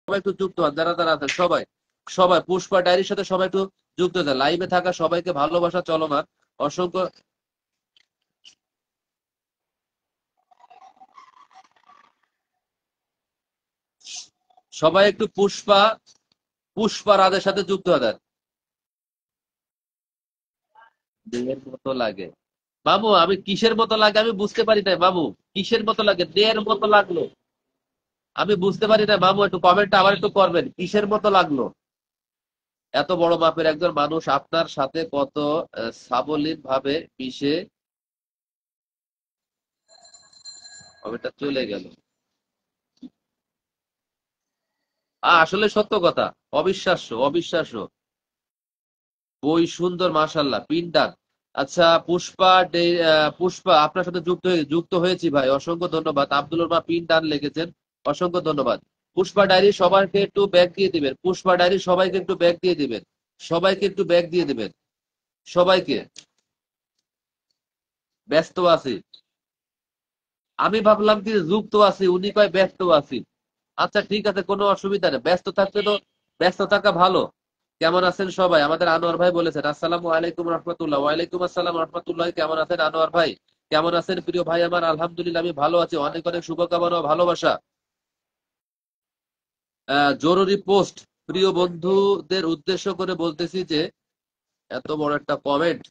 সবাই একটু যুক্ত হন, যারা যারা আছেন সবাই, সবাই পুষ্পা ডায়েরির সাথে সবাই একটু যুক্ত হন। লাইভে থাকা সবাইকে ভালোবাসা চলমান, অসংখ্য। সবাই একটু পুষ্পা পুষ্পা রাজের সাথে যুক্ত হন। দেহের মতো লাগে, মামু আমি কিসের মতো লাগে আমি বুঝতে পারি না মামু। কিসের মতো লাগে, দেহের মতো লাগলো আমি বুঝতে পারি না মামু, একটু কমেন্টটা আবার একটু করবেন, কিসের মতো লাগলো? এত বড় মাপের একজন মানুষ আপনার সাথে কত সাবলীল ভাবে মিশে। কমেন্টটা চলে গেল। আসলে সত্য কথা, অবিশ্বাস্য অবিশ্বাস্য। বই সুন্দর মাশাল্লাহ, পিন্ডার। আচ্ছা পুষ্পা পুষ্পা আপনার সাথে যুক্ত হয়েছি ভাই, অসংখ্য ধন্যবাদ। আব্দুল মা পিন ডান লিখেছেন, অসংখ্য ধন্যবাদ। পুষ্পা ডায়েরি সবাইকে একটু ব্যাগ দিয়ে দিবেন, পুষ্পা ডায়েরি সবাইকে একটু ব্যাগ দিয়ে দিবেন, সবাইকে একটু ব্যাগ দিয়ে দিবেন, সবাইকে। ব্যস্ত আছি, আমি ভাবলাম কি যুক্ত আছি, উনি কয় ব্যস্ত আছি। আচ্ছা ঠিক আছে, কোনো অসুবিধা নেই, ব্যস্ত থাকলে তো ব্যস্ত থাকা ভালো। কেমন আছেন সবাই? আমাদের আনোয়ার ভাই বলেছেন আসসালামু আলাইকুম রহমতুল্লাহ। ওয়ালাইকুম আসসালাম রহমতুল্লাহ। কেমন আছেন আনোয়ার ভাই? কেমন আছেন প্রিয় ভাই আমার? আলহামদুলিল্লাহ আমি ভালো আছি, অনেক অনেক শুভকামনা ও ভালোবাসা। জরুরি পোস্ট, প্রিয় বন্ধুদের উদ্দেশ্য করে বলতেছি যে এত বড় একটা কমেন্ট,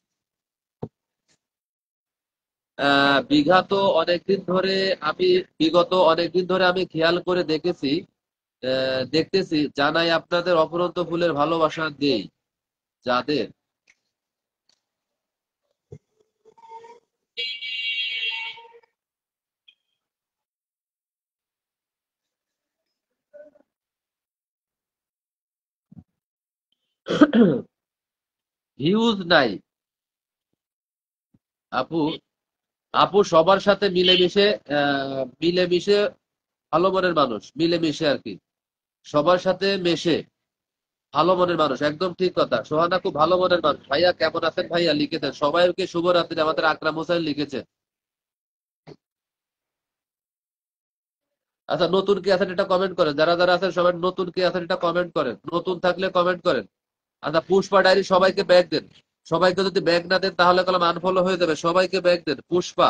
বিগত অনেকদিন ধরে আমি বিগত অনেকদিন ধরে আমি খেয়াল করে দেখতেছি, জানাই আপনাদের অফুরন্ত ফুলের ভালোবাসা দেই যাদের। ভিউজ নাই আপু, আপু সবার সাথে মিলেমিশে, মিলেমিশে ভালো মনের মানুষ, মিলেমিশে আর কি, সবার সাথে মেশে ভালো মনের মানুষ, একদম ঠিক কথা। সোহানা খুব ভালো মনের মানুষ। ভাইয়া কেমন আছেন ভাইয়া লিখেছেন, সবাইকে শুভরাত্রি। আমাদের আকরাম হোসেন লিখেছে। আচ্ছা নতুন কে আছেন এটা কমেন্ট করেন, যারা যারা আছেন সবাই নতুন কে আছেন এটা কমেন্ট করেন, নতুন থাকলে কমেন্ট করেন। আচ্ছা পুষ্পা ডায়েরি সবাইকে ব্যাগ দেন, সবাইকে যদি ব্যাগ না দেন তাহলে কলম আনফলো হয়ে যাবে। সবাইকে ব্যাগ দেন। পুষ্পা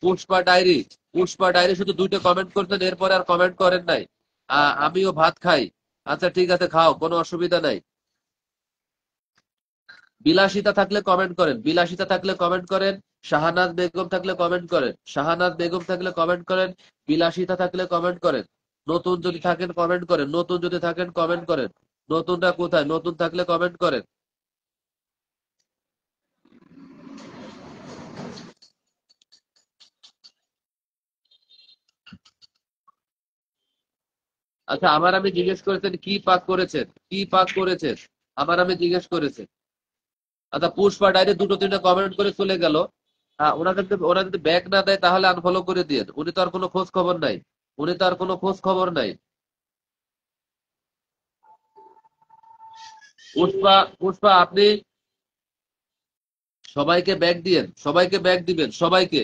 পুষ্পা ডায়েরি, পুষ্পা ডায়েরি শুধু দুইটা কমেন্ট করতেন, এরপরে আর কমেন্ট করেন নাই। আমিও ভাত খাই। আচ্ছা ঠিক আছে, খাও, কোনো অসুবিধা নাই। বিলাসিতা থাকলে কমেন্ট করেন, বিলাসিতা থাকলে কমেন্ট করেন। শাহানাজ বেগম থাকলে কমেন্ট করেন, শাহানাজ বেগম থাকলে কমেন্ট করেন। বিলাসিতা থাকলে কমেন্ট করেন। নতুন যদি থাকেন কমেন্ট করেন, নতুন যদি থাকেন কমেন্ট করেন। নতুনটা কোথায়? নতুন থাকলে কমেন্ট করেন। আচ্ছা আমার আমি জিজ্ঞেস করেছেন কি পাক করেছেন, কি পাক করেছেন, আমার আমি জিজ্ঞেস করেছেন। আচ্ছা পুষ্পা ডাইরে দুটো তিনটা কমেন্ট করে চলে গেল। ওরা যদি ব্যাক না দেয় তাহলে আনফলো করে দিয়ে, উনি তো আর কোনো খোঁজ খবর নাই, উনি তো আর কোনো খোঁজ খবর নাই। পুষ্পা পুষ্পা আপনি সবাইকে ব্যাগ দিয়েন, সবাইকে ব্যাগ দিবেন সবাইকে।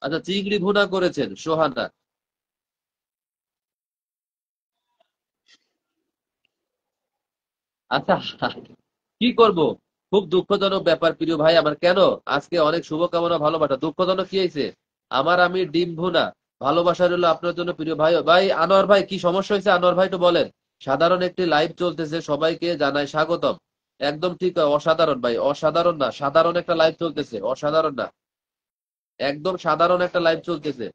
আচ্ছা চিংড়ি ভুনা করেছেন সোহানা। আচ্ছা কি করব, খুব দুঃখজনক ব্যাপার প্রিয় ভাই আমার। কেন? আজকে অনেক শুভকামনা ভালোবাসা, দুঃখজনক কি হয়েছে? আমার আমি ডিম ভুনা, ভালোবাসা রইলো আপনার জন্য প্রিয় ভাই। ভাই আনোয়ার ভাই কি সমস্যা হয়েছে আনোয়ার ভাই একটু বলেন। সাধারণ একটি লাইভ চলতেছে, সবাইকে জানাই স্বাগতম। একদম ঠিক, অসাধারণ ভাই, অসাধারণ না, সাধারণ একটা লাইভ চলতেছে, অসাধারণ না, একদম সাধারণ একটা লাইভ চলতেছে।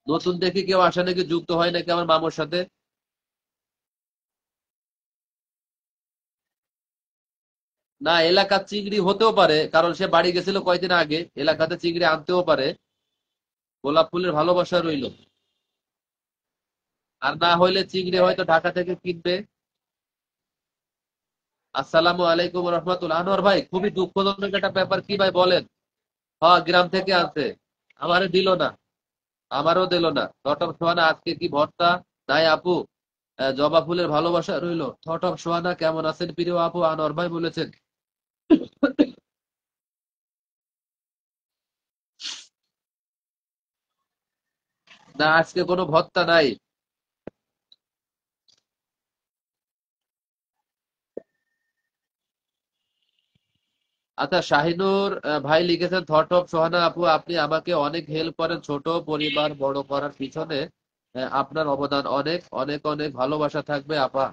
নতুন দেখে কেউ আসে নাকি, যুক্ত হয় নাকি আমার মামুর সাথে? না এলাকার চিংড়ি হতেও পারে, কারণ সে বাড়ি গেছিল কয়দিন আগে, এলাকাতে চিংড়ি আনতেও পারে। গোলাপ ফুলের ভালোবাসা রইলো। আর না হইলে চিংড়ি হয়তো ঢাকা থেকে কিনবে। আসসালামু আলাইকুম রহমতুল্লাহ। আনোয়ার ভাই খুবই দুঃখজনক একটা ব্যাপার, কি ভাই বলেন? হ্যাঁ গ্রাম থেকে আনছে, আমারে দিল না। আমারও দিল না। থট অফ সোহানা আজকে কি ভর্তা? নাই আপু। জবা ফুলের ভালোবাসা রইলো। থট অফ সোহানা কেমন আছেন প্রিয় আপু? আনোয়ার ভাই বলেছেন। না, আজকে কোনো ভর্তা নাই। আচ্ছা, শাহিনুর ভাই লিখেছেন, থট অফ সোহানা আপু আপনি আমাকে অনেক হেল্প করেন ছোট পরিবার বড় করার পিছনে। আপনার অবদান অনেক অনেক অনেক ভালোবাসা থাকবে আপা।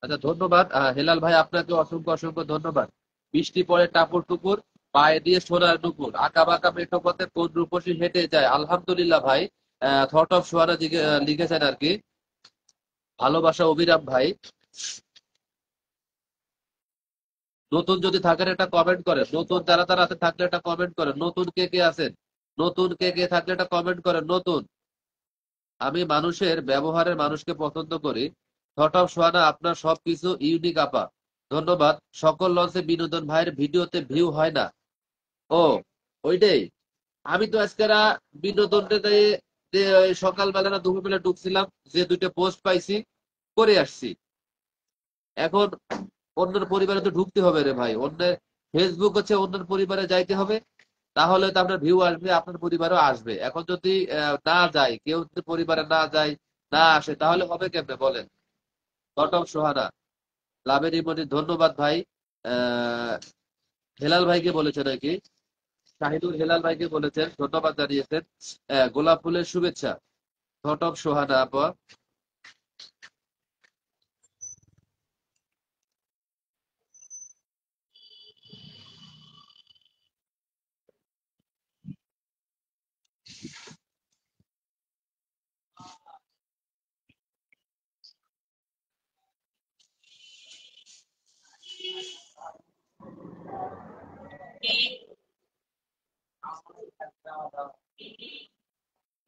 আচ্ছা, ধন্যবাদ হেলাল ভাই, আপনাকে অসংখ্য অসংখ্য ধন্যবাদ। বৃষ্টি পড়ে টাপুর টুপুর, পায়ে দিয়ে সোনার নুপুর, আঁকা বাঁকা মেঠো পথে কোন রূপসী হেঁটে যায়। আলহামদুলিল্লাহ ভাই। থট অফ সোহানা লিখেছেন আর কি। ভালোবাসা অভিরাম ভাই। নতুন যদি থাকেন একটা কমেন্ট করেন, নতুন যারা যারা আছেন থাকলে একটা কমেন্ট করেন, নতুন কে কে আছেন, নতুন কে কে থাকলে একটা কমেন্ট করেন নতুন। আমি মানুষের ব্যবহারের মানুষকে পছন্দ করি। থট অফ সোহানা আপনার সবকিছু ইউনিক আপা। ধন্যবাদ। সকল লঞ্চে বিনোদন ভাইয়ের ভিডিওতে ভিউ হয় না। ও, ওইটাই। আমি তো আজকে বিনোদনটা যে ওই সকালবেলা না দুপুরবেলা ঢুকছিলাম, যে দুইটা পোস্ট পাইছি করে আসছি। এখন অন্যের পরিবারে তো ঢুকতে হবে রে ভাই, অন্যের ফেসবুক হচ্ছে অন্যের পরিবারে যাইতে হবে, তাহলে তো আপনার ভিউ আসবে, আপনার পরিবারও আসবে। এখন যদি না যায়, কেউ যদি পরিবারে না যায়, না আসে, তাহলে হবে কেমনে বলেন? ঘটক সোহানা, লাভের ইমনি, ধন্যবাদ ভাই। আহ হেলাল ভাইকে বলেছেন নাকি? শাহিদুল হেলাল ভাইকে বলেছেন, ধন্যবাদ জানিয়েছেন। গোলাপ ফুলের শুভেচ্ছা। ঘটক সোহানা আপা।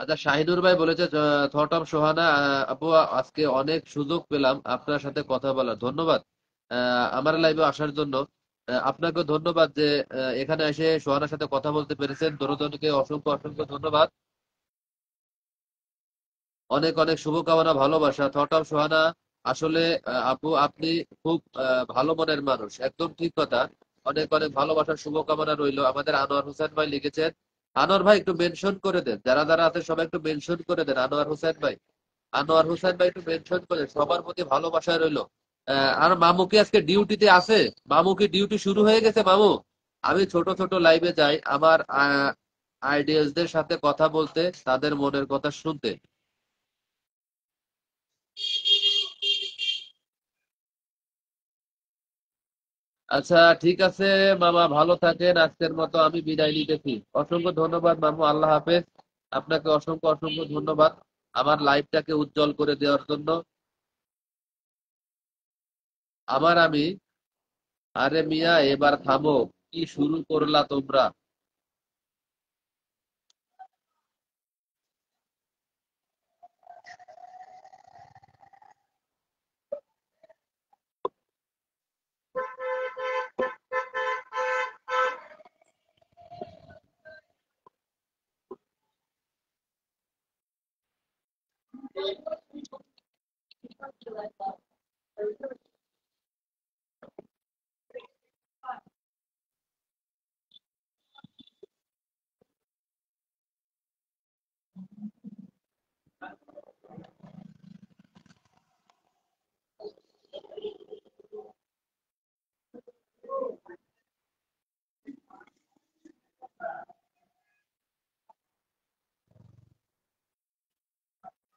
আচ্ছা, শাহিনুর ভাই বলেছে, থট অফ সোহানা আপু আজকে অনেক সুযোগ পেলাম আপনার সাথে কথা বলার, ধন্যবাদ আমার লাইভে আসার জন্য। আপনাকেও ধন্যবাদ যে এখানে এসে সোহানার সাথে কথা বলতে পেরেছেন। দনোদনকে অসংখ্য অসংখ্য ধন্যবাদ। অনেক অনেক শুভকামনা, ভালোবাসা। থট অফ সোহানা, আসলে আপু আপনি খুব ভালো মনের মানুষ, একদম ঠিক কথা। অনেক অনেক ভালোবাসার শুভকামনা রইলো। আমাদের আনোয়ার হোসেন ভাই লিখেছেন। আনোয়ার ভাই একটু মেনশন করে দেন, যারা যারা আছে সবাই একটু মেনশন করে দেন। আনোয়ার হোসেন ভাই, আনোয়ার হোসেন ভাই একটু মেনশন করে দেন। সবার প্রতি ভালোবাসা রইলো। আর মামু কি আজকে ডিউটিতে আছে? মামু কি ডিউটি শুরু হয়ে গেছে মামু? আমি ছোট ছোট লাইভে যাই আমার আইডিয়াসদের সাথে কথা বলতে, তাদের মনের কথা শুনতে। আচ্ছা, ঠিক আছে মামা, ভালো থাকেন। আজকের মতো আমি বিদায় নিতেছি। অসংখ্য ধন্যবাদ মামু, আল্লাহ হাফেজ। আপনাকে অসংখ্য অসংখ্য ধন্যবাদ আমার লাইফটাকে উজ্জ্বল করে দেওয়ার জন্য। আমি, আরে মিয়া এবার থামো, কি শুরু করলা তোমরা?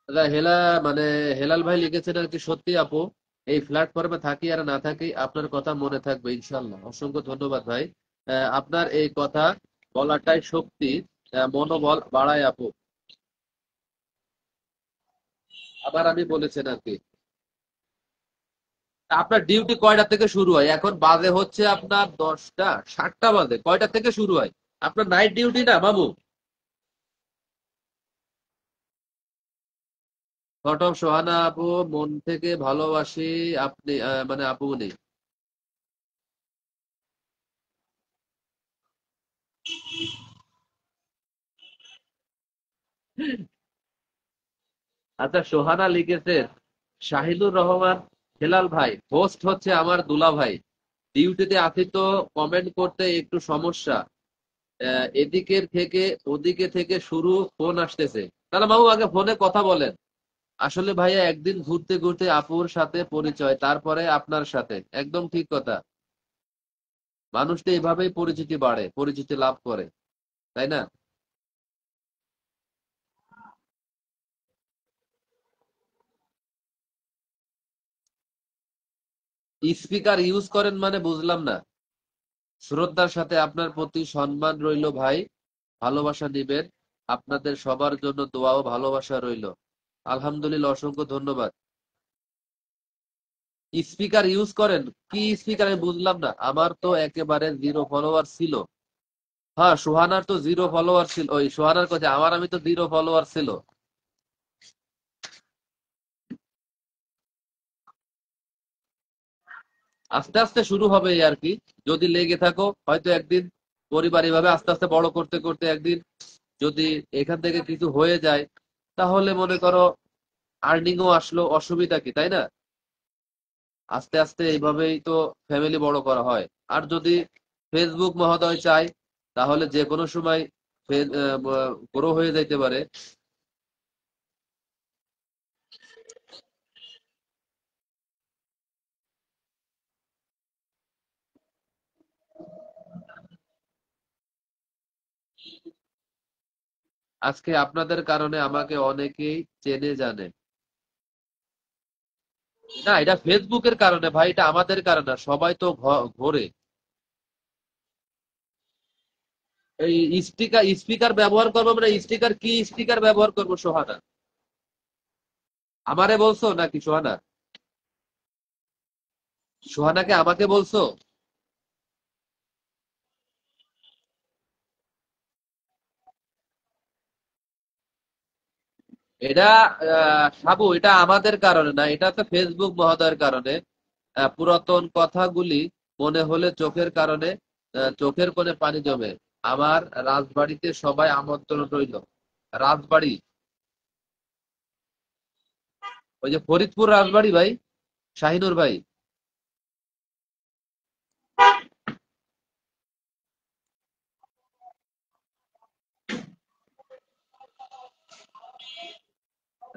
আচ্ছা, মানে হেলাল ভাই লিখেছেন আর কি, সত্যি আপু এই প্ল্যাটফর্মে থাকি আর না থাকি আপনার কথা মনে থাকবে ইনশাল্লাহ। অসংখ্য ধন্যবাদ ভাই। আপনার এই কথা বলাটাই শক্তি, মনোবল বাড়ায় আপু। আমি বলেছেন আর কি। আপনার ডিউটি কয়টা থেকে শুরু হয়? এখন বাজে হচ্ছে আপনার 10টা, 7টা বাজে, কয়টা থেকে শুরু হয়? আপনার নাইট ডিউটি না বাবু? ঘটক সোহানা আপু, মন থেকে ভালোবাসি। আপনি মানে আপু নেই। আচ্ছা, সোহানা লিখেছেন, শাহিনুর রহমান হেলাল ভাই, হোস্ট হচ্ছে আমার দুলা ভাই, ডিউটিতে আছি তো কমেন্ট করতে একটু সমস্যা, এদিকের থেকে ওদিকে থেকে শুরু ফোন আসতেছে। তাহলে মামু আগে ফোনে কথা বলেন। আসলে ভাইয়া একদিন ঘুরতে ঘুরতে আপুর সাথে পরিচয়, তারপরে আপনার সাথে। একদম ঠিক কথা। মানুষটা এভাবেই পরিচিতি বাড়ে, পরিচিতি লাভ করে, তাই না? স্পিকার ইউজ করেন মানে বুঝলাম না। শ্রদ্ধার সাথে আপনার প্রতি সম্মান রইল ভাই, ভালোবাসা দিবেন, আপনাদের সবার জন্য দোয়া ও ভালোবাসা রইল। আলহামদুলিল্লাহ, অসংখ্য ধন্যবাদ। স্পিকার ইউজ করেন? কি স্পিকার আমি বুঝলাম না, আমার তো একেবারে জিরো ফলোয়ার ছিল। হ্যাঁ, সুহানার তো জিরো ফলোয়ার ছিল, ওই সুহানার কথা, আমার আমি তো জিরো ফলোয়ার ছিল। আস্তে আস্তে শুরু হবে এই আর কি। যদি লেগে থাকো হয়তো একদিন, পরিবার এভাবে আস্তে আস্তে বড় করতে করতে একদিন যদি এখান থেকে কিছু হয়ে যায়, তাহলে মনে করো আর্নিংও আসলো, অসুবিধা কি, তাই না? আস্তে আস্তে এইভাবেই তো ফ্যামিলি বড় করা হয়। আর যদি ফেসবুক মহোদয় চায়, তাহলে যে কোনো সময় গ্রো হয়ে যাইতে পারে। আজকে আপনাদের কারণে আমাকে অনেকেই চেনে জানে। না, এটা ফেসবুকের কারণে ভাই, এটা আমাদের কারণে না, সবাই তো ঘোরে। এই স্টিকার স্পিকার ব্যবহার করবো মানে স্টিকার কি স্টিকার ব্যবহার করবো সোহানা? আমারে বলছো নাকি সোহানা? সোহানাকে আমাকে বলছো? এটা সাবু, এটা আমাদের কারণে না, এটা তো ফেসবুক মহোদয়ের কারণে। পুরাতন কথাগুলি মনে হলে চোখের কারণে, চোখের কোণে পানি জমে। আমার রাজবাড়িতে সবাই আমন্ত্রণ রইল। রাজবাড়ি? ওই যে ফরিদপুর রাজবাড়ি ভাই, শাহিনুর ভাই।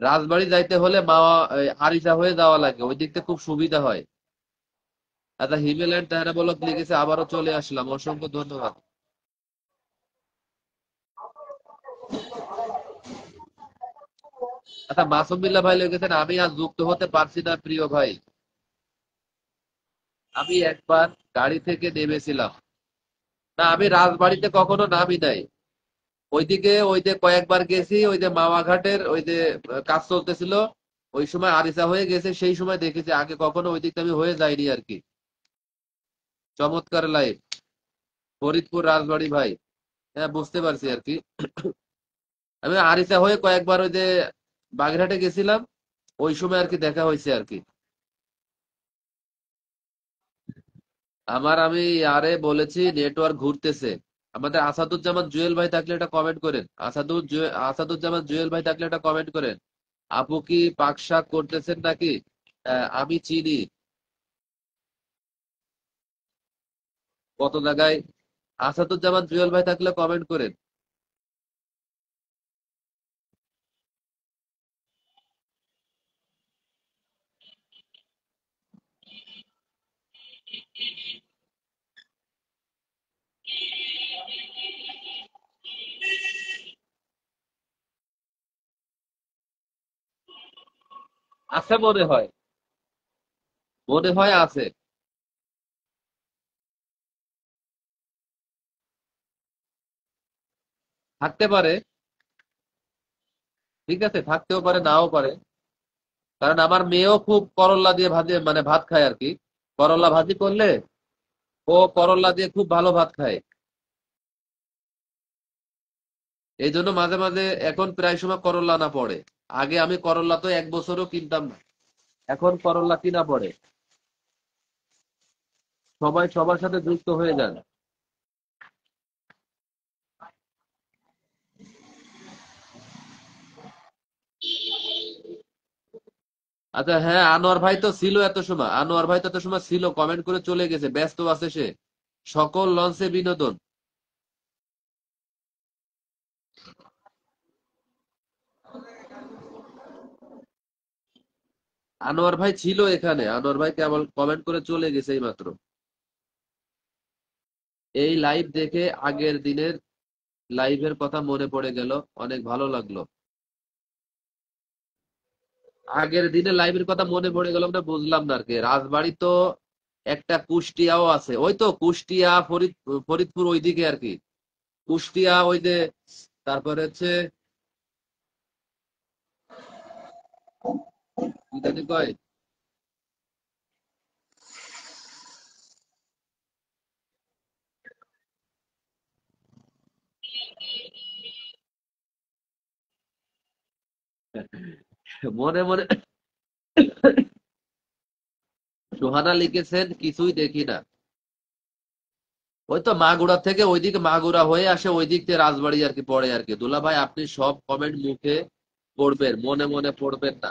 রাজবাড়ি যাইতে হলে আরিচা হয়ে যাওয়া লাগে, ওই দিকতে খুব সুবিধা হয়। আচ্ছা, হিমেল্যান্ড তাহারা বলক লিখেছে, আবারও চলে আসলাম, অসংখ্য ধন্যবাদ। আচ্ছা, মাসুম বিল্লাহ ভাই লিখেছেন, আমি আজ যুক্ত হতে পারছি না প্রিয় ভাই। আমি একবার গাড়ি থেকে নেমেছিলাম। না, আমি রাজবাড়িতে কখনো নামি নাই। ওইদিকে ওই যে কয়েকবার গেছি, ওই যে মাওয়া ঘাটের ওই যে কাজ চলতেছিল, ওই সময় আরিচা হয়ে গেছে, সেই সময় দেখেছি, আগে কখনো ওই দিকটা আমি হয়ে যাইনি আর কি। চমৎকার লাইফ। ফরিদপুর রাজবাড়ি ভাই। হ্যাঁ, বুঝতে পারছি আর কি। আমি আরিচা হয়ে কয়েকবার ওই যে বাগেরহাটে গেছিলাম, ওই সময় আর কি দেখা হয়েছে আর কি। আমি আরে বলেছি নেটওয়ার্ক ঘুরতেছে। আমাদের আসাদুজ্জামান জুয়েল ভাই থাকলে এটা কমেন্ট করেন। আসাদুজ্জামান জুয়েল ভাই থাকলে এটা কমেন্ট করেন। আপু কি পাক শাক করতেছেন নাকি? আমি চিনি কত জায়গায়। আসাদুজ্জামান জুয়েল ভাই থাকলে কমেন্ট করেন। আছে মনে হয়, মনে হয় আছে। থাকতে পারে। ঠিক আছে, থাকতেও পারে নাও পারে। কারণ আমার মেয়েও খুব করল্লা দিয়ে ভাজি মানে ভাত খায় আর কি। করল্লা ভাজি করলে ও করল্লা দিয়ে খুব ভালো ভাত খায়। এই জন্য মাঝে মাঝে এখন প্রায় সময় করল্লা না পড়ে। আগে আমি করল্লা তো এক বছরও কিনতাম না, এখন করল্লা কিনা পড়ে। সবাই সবার সাথে যুক্ত হয়ে যান। আচ্ছা, হ্যাঁ, আনোয়ার ভাই তো ছিল এত সময়, আনোয়ার ভাই তো এত সময় ছিল, কমেন্ট করে চলে গেছে, ব্যস্ত আছে সে। সকল লঞ্চে বিনোদন। আনোয়ার ভাই ছিল এখানে, আনোয়ার ভাই কেবল কমেন্ট করে চলে গেছে এই মাত্র। এই লাইভ দেখে আগের দিনের লাইভের কথা মনে পড়ে গেল, অনেক ভালো লাগলো। আগের দিনের লাইভের কথা মনে পড়ে গেল মানে বুঝলাম না আর কি। রাজবাড়ি তো একটা কুষ্টিয়াও আছে, ওই তো কুষ্টিয়া ফরিদপুর ওইদিকে আর কি। কুষ্টিয়া ওই যে, তারপরে হচ্ছে কি জানি কয়। মনে মনে সোহানা লিখেছেন কিছুই দেখি না। ওই তো মাগুরা থেকে ওইদিকে, মাগুরা হয়ে আসে ওই দিক থেকে রাজবাড়ি আর কি পড়ে আর কি। দুলা ভাই আপনি সব কমেন্ট মুখে পড়বেন, মনে মনে পড়বেন না।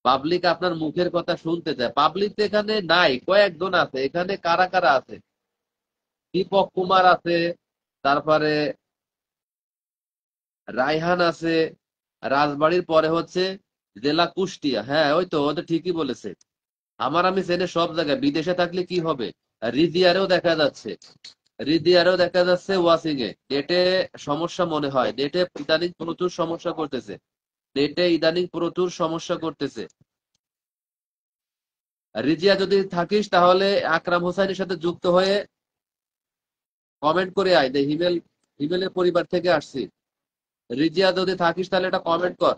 পাবলিক আপনার মুখের কথা শুনতে চায়, পাবলিক তো এখানে নাই, কয়েকজন আছে এখানে। কারা কারা আছে? দীপক কুমার আছে, তারপরে রায়হান আছে। রাজবাড়ির পরে হচ্ছে জেলা কুষ্টিয়া, হ্যাঁ ওই তো, ওদের ঠিকই বলেছে। আমার আমি চেনে সব জায়গায়, বিদেশে থাকলে কি হবে। রিদিয়ারেও দেখা যাচ্ছে, রিদিয়ারেও দেখা যাচ্ছে ওয়াচিং এ। নেটে সমস্যা মনে হয়, নেটে ইদানিং প্রচুর সমস্যা করতেছে, নেটে ইদানিং প্রচুর সমস্যা করতেছে। রিজিয়া যদি থাকিস তাহলে আকরাম হোসাইনের সাথে যুক্ত হয়ে কমেন্ট করে আয়, যে হিমেল, হিমেলের পরিবার থেকে আসছি। রিজিয়া যদি থাকিস তাহলে এটা কমেন্ট কর।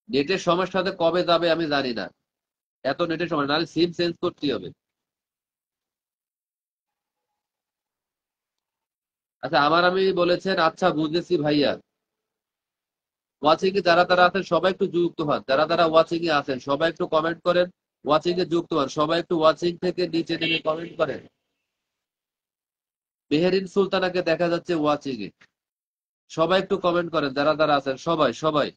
নেটের সমস্যাতে কবে যাবে আমি জানি না, এত নেটের সমস্যা, নাহলে সিম চেঞ্জ করতে হবে। আচ্ছা, আমার আমি বলেছেন, আচ্ছা বুঝেছি ভাইয়া। ওয়াচিং এ যারা যারা আছেন সবাই একটু যুক্ত হন, যারা যারা ওয়াচিং এ আছেন সবাই একটু কমেন্ট করেন। ওয়াচিং এ যুক্ত হন সবাই, একটু ওয়াচিং থেকে নিচে নেমে কমেন্ট করেন। মেহেরিন সুলতানাকে দেখা যাচ্ছে ওয়াচিং এ, সবাই একটু কমেন্ট করেন যারা যারা আছেন, সবাই সবাই।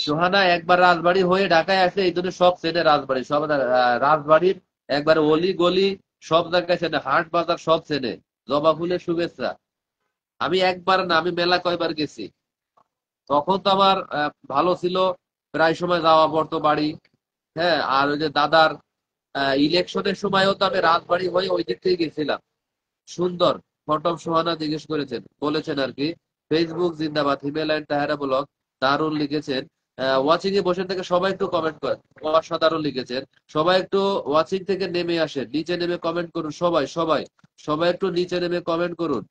সোহানা একবার রাজবাড়ি হয়ে ঢাকায় আসে, এই জন্য সব চেনে রাজবাড়ি, সব রাজবাড়ির একবার অলি গলি সব জায়গায় চেনে, হাট বাজার সব চেনে। জবা ফুলের শুভেচ্ছা। আমি একবার না, আমি মেলা কয়বার গেছি। তখন তো আমার ভালো ছিল, প্রায় সময় যাওয়া পড়তো বাড়ি। হ্যাঁ, আর ওই যে দাদার ইলেকশনের সময়ও তো আমি রাজবাড়ি হয়ে ওই দিক থেকে গেছিলাম। সুন্দর। ফটম সোহানা জিজ্ঞেস করেছেন, বলেছেন আর কি। ফেসবুক জিন্দাবাদ, হিমেল অ্যান্ড তাহেরা ব্লগ, দারুণ লিখেছেন। ওয়াচিং এ বসে থেকে সবাই একটু কমেন্ট করেন, অসাধারণ লিখেছেন। সবাই একটু ওয়াচিং থেকে নেমে আসেন, নিচে নেমে কমেন্ট করুন, সবাই সবাই সবাই একটু নিচে নেমে কমেন্ট করুন।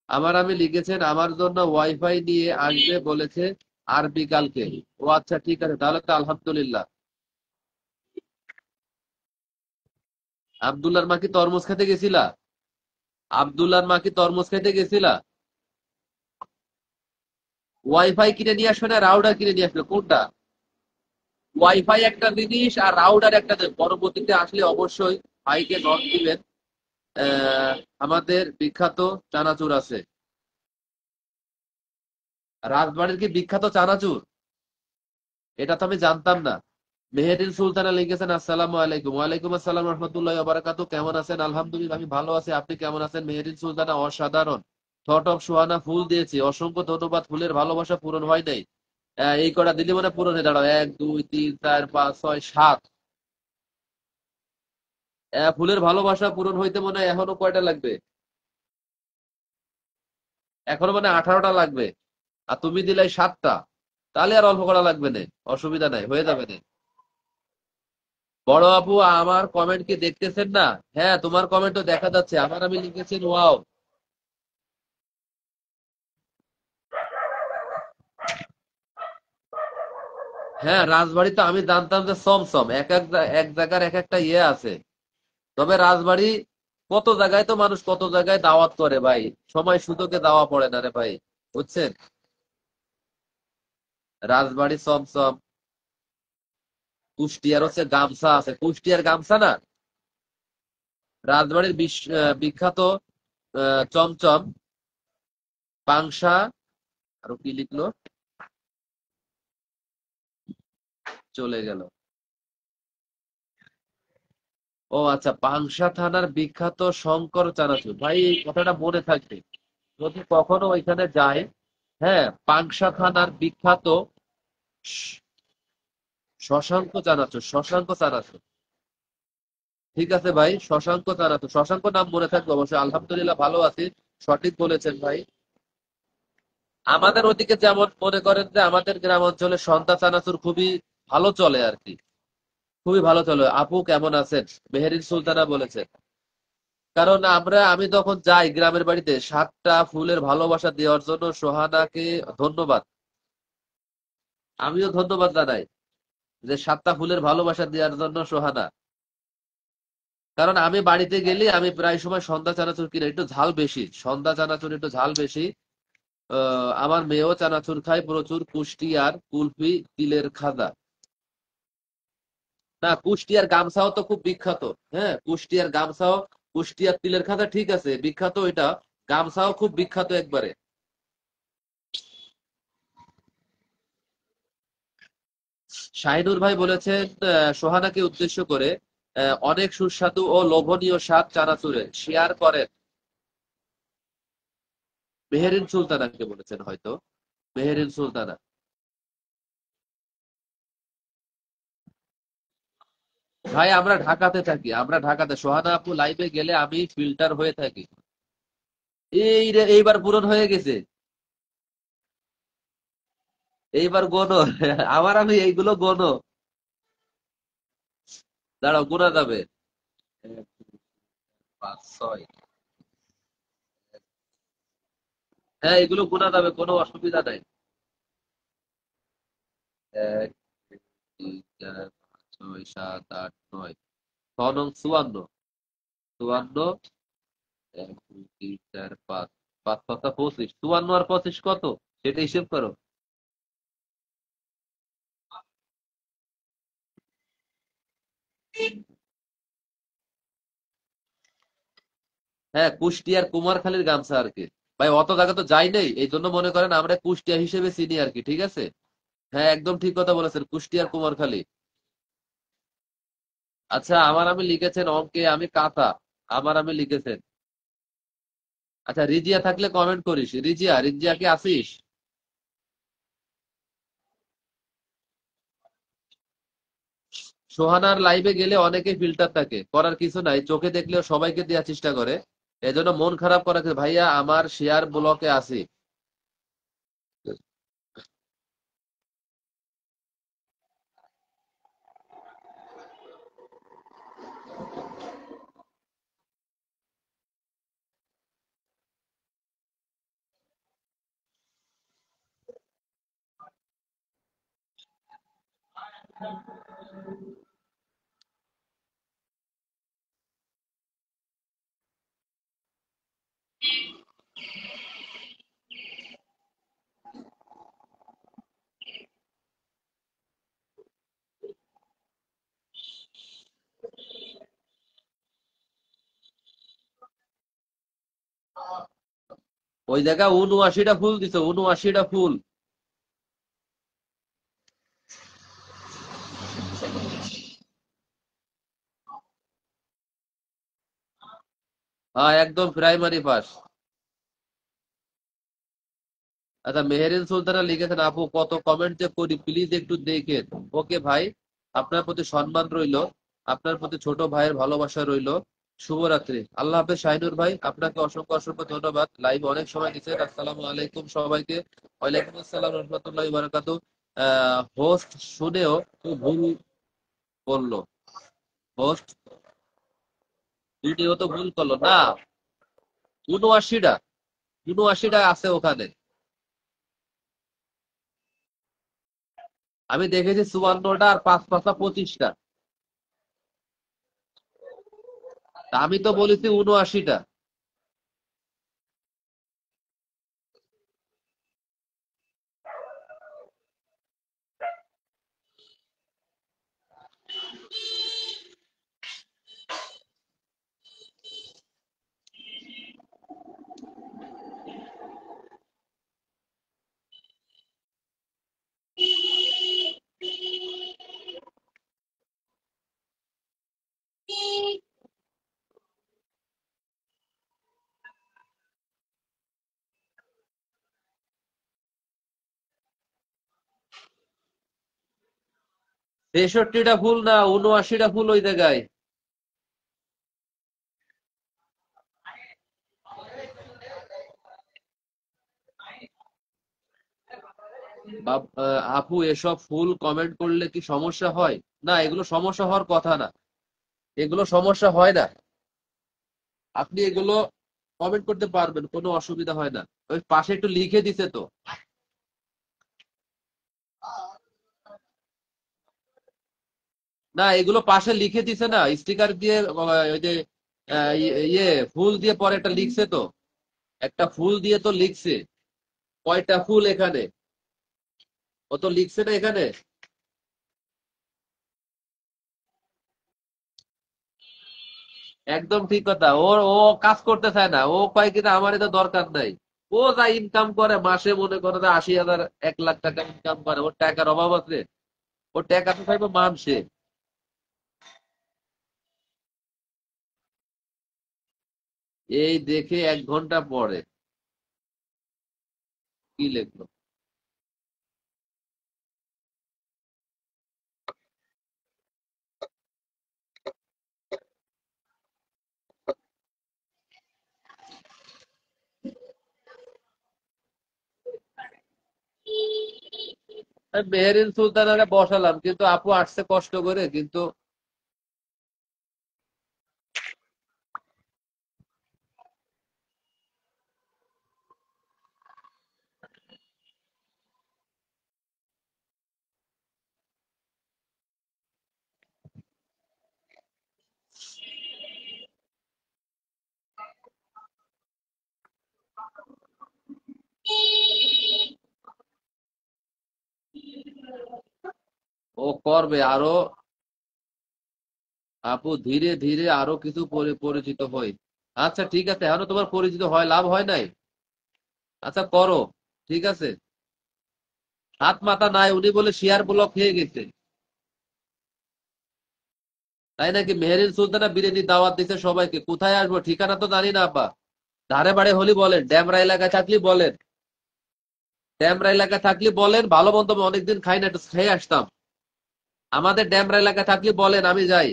আমার আমি লিখেছেন, আমার জন্য ওয়াইফাই নিয়ে আসবে বলেছে আর বিকালকে। ও আচ্ছা, ঠিক আছে, তাহলে তো আলহামদুলিল্লাহ। আব্দুল্লাহর মা কি তরমুজ খেতে গেছিলা? আব্দুল্লাহর মা কি তরমুজ খেতে গেছিলা? ওয়াইফাই কিনে নিয়ে আসবে না রাউটার কিনে নিয়ে আসবে, কোনটা? ওয়াইফাই একটা জিনিস আর রাউটার একটা জিনিস। পরবর্তীতে আসলে অবশ্যই ভাইকে নক দিবেন। আহ, আমাদের বিখ্যাত চানাচুর আছে। রাজবাড়ির কি বিখ্যাত চানাচুর? এটা তো আমি জানতাম না। মেহেদিন সুলতানা লিখেছেন, আসসালামু আলাইকুম। ওয়ালাইকুম আসসালাম রহমতুল্লাহ বারাকাতু। কেমন আছেন? আলহামদুলিল্লাহ আমি ভালো আছি, আপনি কেমন আছেন? মেহেদিন সুলতানা, অসাধারণ। থট অফ সুহানা ফুল দিয়েছি, অসংখ্য ধন্যবাদ। ফুলের ভালোবাসা পূরণ হয় নাই। এই কটা দিলে মানে পূরণ হয়ে দাঁড়াও, 1 2 3 4 5 6 7। ফুলের ভালোবাসা পূরণ হইতে মনে হয় এখনো কয়টা লাগবে? এখনো মানে 18টা লাগবে। আর তুমি দিলাই 7টা, তাহলে আর অল্প করা লাগবে না। অসুবিধা নাই, হয়ে যাবে না। বড় আপু, আমার কমেন্ট কি দেখতেছেন না? হ্যাঁ, তোমার কমেন্টও দেখা যাচ্ছে। আমার আমি লিখেছেন ওয়াও। হ্যাঁ, রাজবাড়িতে আমি জানতাম যে সমসম, এক এক এক জায়গার এক একটা ইয়ে আছে। তবে রাজবাড়ি কত জায়গায় তো মানুষ কত জায়গায় দাওয়াত করে ভাই, সময় সুযোগে দাওয়া পড়ে না রে ভাই, বুঝছেন? রাজবাড়ি চমচম, কুষ্টিয়ার হচ্ছে গামছা আছে, কুষ্টিয়ার গামছা না, রাজবাড়ির বিখ্যাত চমচম, পাংশা, আরো কি লিখলো, চলে গেল। ও আচ্ছা, পাংশা থানার বিখ্যাত শঙ্কর চানাচুর, ভাই এই কথাটা মনে থাকবে যদি কখনো ওইখানে যায়। হ্যাঁ, পাংশা থানার বিখ্যাত শ- শশাঙ্ক চানাচুর, শশাঙ্ক চানাচুর। ঠিক আছে ভাই, শশাঙ্ক চানাচুর, শশাঙ্ক নাম মনে থাকবে অবশ্যই। আলহামদুলিল্লাহ ভালো আছি, সঠিক বলেছেন ভাই। আমাদের ওদিকে যেমন মনে করেন যে আমাদের গ্রাম অঞ্চলে সন্ধ্যা চানাচুর খুবই ভালো চলে আর কি, খুবই ভালো চলে। আপু কেমন আছেন? মেহেরিন সুলতানা বলেছেন। কারণ আমি তখন যাই গ্রামের বাড়িতে 7টা ফুলের ভালোবাসা দেওয়ার জন্য সোহানাকে ধন্যবাদ। আমিও ধন্যবাদ জানাই যে 7টা ফুলের ভালোবাসা দেওয়ার জন্য সোহানা। কারণ আমি বাড়িতে গেলে আমি প্রায় সময় সন্ধ্যা চানাচুর কিনে, একটু ঝাল বেশি, সন্ধ্যা চানাচুর একটু ঝাল বেশি। আমার মেয়েও চানাচুর খায় প্রচুর, কুষ্টিয়ার কুলফি, তিলের খাজা। না, কুষ্টিয়ার গামছাও তো খুব বিখ্যাত। হ্যাঁ, কুষ্টিয়ার গামছাও, কুষ্টিয়ার তিলের খাজা ঠিক আছে বিখ্যাত এটা, গামছাও খুব বিখ্যাত একবারে। শাহিনুর ভাই বলেছেন সোহানাকে উদ্দেশ্য করে, অনেক সুস্বাদু ও লোভনীয় স্বাদ চানাচুরের শেয়ার করেন। মেহেরিন সুলতানাকে বলেছেন হয়তো, মেহেরিন সুলতানা। ভাই আমরা ঢাকাতে থাকি, আমরা ঢাকাতে, সোহানা আপু লাইভে গেলে আমি ফিল্টার হয়ে থাকি। এইবার পূরণ হয়ে গেছে, এইবার গোনো। আবার আমি এইগুলো গোনো, দাঁড়াও গোনা যাবে। 1, 2, 3, 4, 5, 6। হ্যাঁ এগুলো গোনা যাবে, কোনো অসুবিধা নাই। 1, 2, 3, 4, 5, 6, 7, 8, 9, 6 নং 54, 54, 1, 2, 3, 4, 5, 5, 5, 25, 54 আর 25 কত, সেটা হিসেব করো। হ্যাঁ, কুষ্টিয়ার কুমারখালীর গামছা আর কি। ভাই অত জায়গা তো যাই নাই, এই জন্য মনে করেন আমরা কুষ্টিয়া হিসেবে চিনি আর কি, ঠিক আছে। হ্যাঁ একদম ঠিক কথা বলেছেন, কুষ্টিয়ার কুমারখালী। আচ্ছা, আমার আমি লিখেছেন অঙ্কে আমি কাঁথা, আমার আমি লিখেছেন। আচ্ছা, রিজিয়া থাকলে কমেন্ট করিস, রিজিয়া, রিজিয়া কি আসিস? সোহানার লাইভে গেলে অনেকে ফিল্টার থাকে, করার কিছু নাই, চোখে দেখলেও সবাইকে দেওয়ার চেষ্টা করে, এজন্য মন খারাপ করা ভাইয়া, আমার শেয়ার ব্লকে আছে। ওই জায়গায় 79টা ফুল দিছে, 79টা ফুল। হ্যাঁ একদম প্রাইমারি পাস। আচ্ছা, মেহেরিন সুলতানা লিখেছেন আপু কত কমেন্ট যে করি প্লিজ একটু দেখেন। ওকে ভাই, আপনার প্রতি সম্মান রইলো, আপনার প্রতি ছোট ভাইয়ের ভালোবাসা রইলো। শুভরাত্রি, আল্লাহ হাফেজ। শাহিনুর ভাই আপনাকে অসংখ্য অসংখ্য ধন্যবাদ, লাইভ অনেক সময় দিচ্ছেন। আসসালামু আলাইকুম সবাইকে। ওয়ালাইকুম আসসালাম রহমতুল্লাহি বারাকাতু। হোস্ট শুনেও তো ভুল বললো, হোস্ট ভিডিও তো ভুল করলো না। 79টা, 79টা আছে ওখানে, আমি দেখেছি 54টা আর 5, 5, 25টা। তা আমি তো বলেছি ৭৯টা। ৬৩টা ফুল না, ৭৯টা ফুল ওই জায়গায়। আপু, এসব ফুল কমেন্ট করলে কি সমস্যা হয়? না, এগুলো সমস্যা হওয়ার কথা না। এগুলো সমস্যা হয় না। আপনি এগুলো কমেন্ট করতে পারবেন, কোনো অসুবিধা হয় না। ওই পাশে একটু লিখে দিছে তো। না, এগুলো পাশে লিখে দিছে না, স্টিকার দিয়ে ওই যে ইয়ে ফুল দিয়ে পরে একটা লিখছে তো। একটা ফুল দিয়ে তো লিখছে কয়টা ফুল এখানে। ও তো লিখছে না এখানে। একদম ঠিক কথা। ওর ও কাজ করতে চায় না, ও কয় কিনা আমার এটা দরকার নাই। ও যা ইনকাম করে মাসে মনে করে যে ৮০,০০০ ১ লাখ টাকা ইনকাম করে, ওর টাকার অভাব আছে? ওর টাকা তো চাইবো মানছে। এই দেখে ১ ঘন্টা পরে কি লিখলো। আমি মেহেরিন সুলতানারে বসালাম, কিন্তু আপু আসছে কষ্ট করে কিন্তু। ও করবে আরো। আপু, ধীরে ধীরে আরো কিছু পরিচিত হই। আচ্ছা ঠিক আছে, এখনো তোমার পরিচিত হয় লাভ হয় নাই। আচ্ছা করো। ঠিক আছে। হাত মাথা নাই, উনি বলে শেয়ার ব্লক হয়ে গেছে। তাই নাকি? মেহেরিন সুলতানা বিরিয়ানি দাওয়াত দিচ্ছে সবাইকে, কোথায় আসবো ঠিকানা তো জানি না আপা। ধারে বাড়ি হলি বলেন, ড্যামরা এলাকায় থাকলে বলেন। ড্যামরা এলাকায় থাকলে বলেন, ভালো মন্দ আমি অনেকদিন খাই না, একটু খেয়ে আসতাম। আমাদের ড্যামরা এলাকায় থাকলে বলেন, আমি যাই।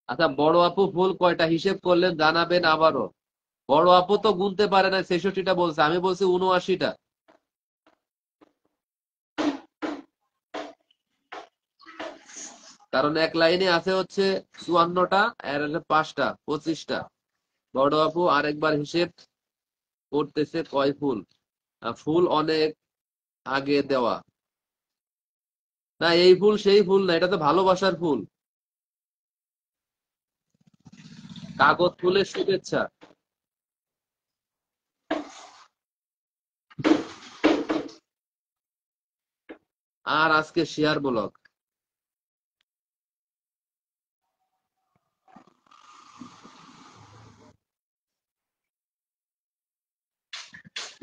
আচ্ছা, বড় আপু ফুল কয়টা হিসেব করলেন জানাবেন আবারও। বড় আপু তো গুনতে পারে না, ৬৬টা বলছে, আমি বলছি ৭৯টা। কারণ এক লাইনে আছে হচ্ছে ৫৪টা, আর হচ্ছে ৫টা, ২৫টা। বড় আপু আরেকবার হিসেব করতেছে কয় ফুল। ফুল অনেক আগে দেওয়া। না, এই ফুল সেই ফুল না, এটা তো ভালোবাসার ফুল। কাগজ ফুলের শুভেচ্ছা। আর আজকে শেয়ার ব্লক।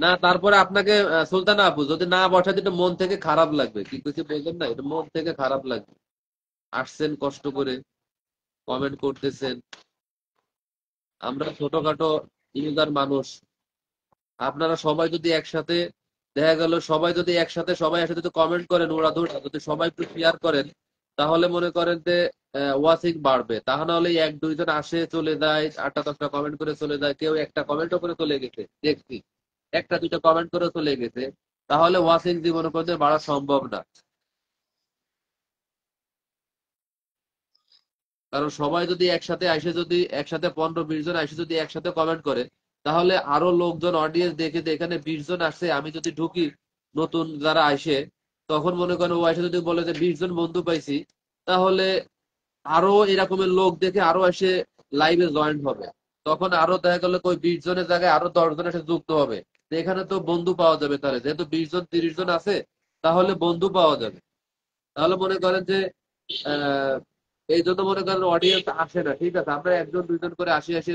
না, তারপরে আপনাকে সুলতানা আপু যদি না বসাতে, একটু মন থেকে খারাপ লাগবে। কি কিছু বলবেন না, এটা মন থেকে খারাপ লাগবে। আসছেন কষ্ট করে, কমেন্ট করতেছেন। আমরা ছোটখাটো ইউজার মানুষ। আপনারা সবাই যদি একসাথে, দেখা গেল সবাই যদি একসাথে, সবাই একসাথে যদি কমেন্ট করেন, ওরা ধরে যদি সবাই একটু শেয়ার করেন, তাহলে মনে করেন যে ওয়াচিং বাড়বে। তা না হলে ১ ২ জন আসে চলে যায়, ৮টা ১০টা কমেন্ট করে চলে যায়, কেউ একটা কমেন্টও করে চলে গেছে দেখছি। একটা দুইটা কমেন্ট করে চলে গেছে। তাহলে ওয়াচিং জীবনে কোনোদিন বাড়া সম্ভব না। কারণ সবাই যদি একসাথে আসে, যদি একসাথে ১৫ ২০ জন আসে যদি একসাথে কমেন্ট করে, তাহলে আরো লোকজন অডিয়েন্স দেখে যে এখানে 20 জন আসছে, আমি যদি ঢুকি নতুন যারা আসে, তখন মনে করেন ও এসে যদি বলে যে 20 জন বন্ধু পাইছি, তাহলে আরো এরকমের লোক দেখে আরো এসে লাইভে জয়েন হবে। তখন আরো দেখা গেল ওই 20 জনের জায়গায় আরো 10 জন এসে যুক্ত হবে। তো এখানে তো বন্ধু পাওয়া যাবে, তাহলে যেহেতু 20 জন 30 জন আছে, তাহলে বন্ধু পাওয়া যাবে। তাহলে মনে করেন যে আহ এই জন্য মনে করেন অডিয়েন্স আসে না, ঠিক আছে, আমরা একজন দুইজন করে আসি আসি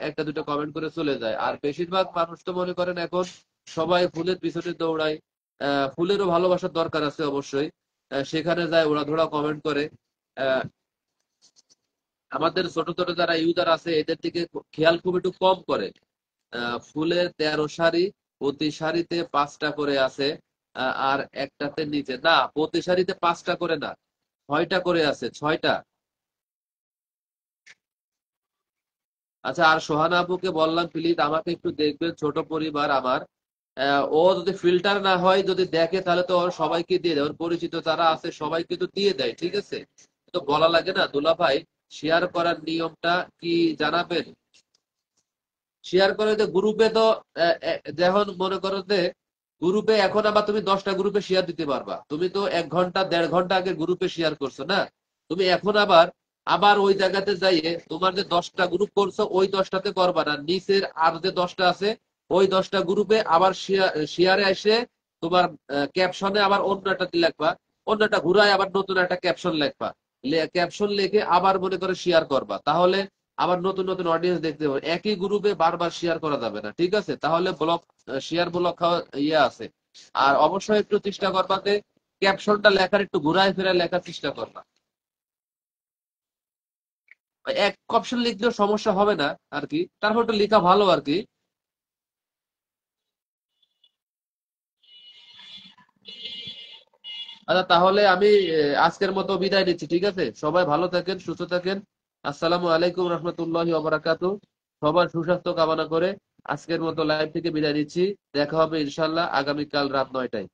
একটা দুটো কমেন্ট করে চলে যায়। আর বেশিরভাগ মানুষ তো মনে করেন এখন সবাই ফুলের পিছনে দৌড়ায়। ফুলেরও ভালোবাসার দরকার আছে অবশ্যই। সেখানে যায় ওরা ধরা কমেন্ট করে। আহ, আমাদের ছোট ছোট যারা ইউজার আছে এদের দিকে খেয়াল খুব একটু কম করে। ফুলের 13 সারি, প্রতি সারিতে 5টা করে আছে। আর একটাতে নিচে না, প্রতি সারিতে 5টা করে না, 6টা করে আছে, 6টা। আচ্ছা, আর সোহানা আপুকে বললাম প্লিজ আমাকে একটু দেখবেন, ছোট পরিবার আমার। ও যদি ফিল্টার না হয়, যদি দেখে, তাহলে তো ওর সবাইকে দিয়ে দেয়, ওর পরিচিত যারা আছে সবাইকে তো দিয়ে দেয়, ঠিক আছে। তো বলা লাগে না দুলা ভাই, শেয়ার করার নিয়মটা কি জানাবেন? শেয়ার করে যে গ্রুপে তো যখন মনে করো যে গ্রুপে এখন আবার তুমি 10টা গ্রুপে শেয়ার দিতে পারবা। তুমি তো 1 ঘন্টা 1.5 ঘন্টা আগে গ্রুপে শেয়ার করছো না, তুমি এখন আবার আবার ওই জায়গাতে যাইয়ে তোমার যে 10টা গ্রুপ করছো ওই 10টাতে করবা না, নিচের আর যে 10টা আছে ওই 10টা গ্রুপে আবার শেয়ারে এসে তোমার ক্যাপশনে আবার অন্য একটা লিখবা, অন্য একটা ঘুরায় আবার নতুন একটা ক্যাপশন লিখবা, ক্যাপশন লিখে আবার মনে করে শেয়ার করবা। তাহলে আবার নতুন নতুন অডিয়েন্স দেখতে পাবে। একই গ্রুপে বারবার শেয়ার করা যাবে না, ঠিক আছে, তাহলে ব্লক, শেয়ার ব্লক খাওয়া ইয়ে আছে। আর অবশ্যই একটু চেষ্টা করবা যে ক্যাপশনটা লেখার একটু ঘুরায় ফেরায় লেখার চেষ্টা করবা। এক অপশন লিখলেও সমস্যা হবে না আর কি, তারপর একটু লেখা ভালো আর কি। আচ্ছা, তাহলে আমি আজকের মতো বিদায় নিচ্ছি, ঠিক আছে, সবাই ভালো থাকেন, সুস্থ থাকেন। আসসালামু আলাইকুম রহমতুল্লাহি ওয়া বারাকাতুহু। সবার সুস্বাস্থ্য কামনা করে আজকের মতো লাইভ থেকে বিদায় নিচ্ছি। দেখা হবে ইনশাল্লাহ আগামীকাল রাত 9টায়।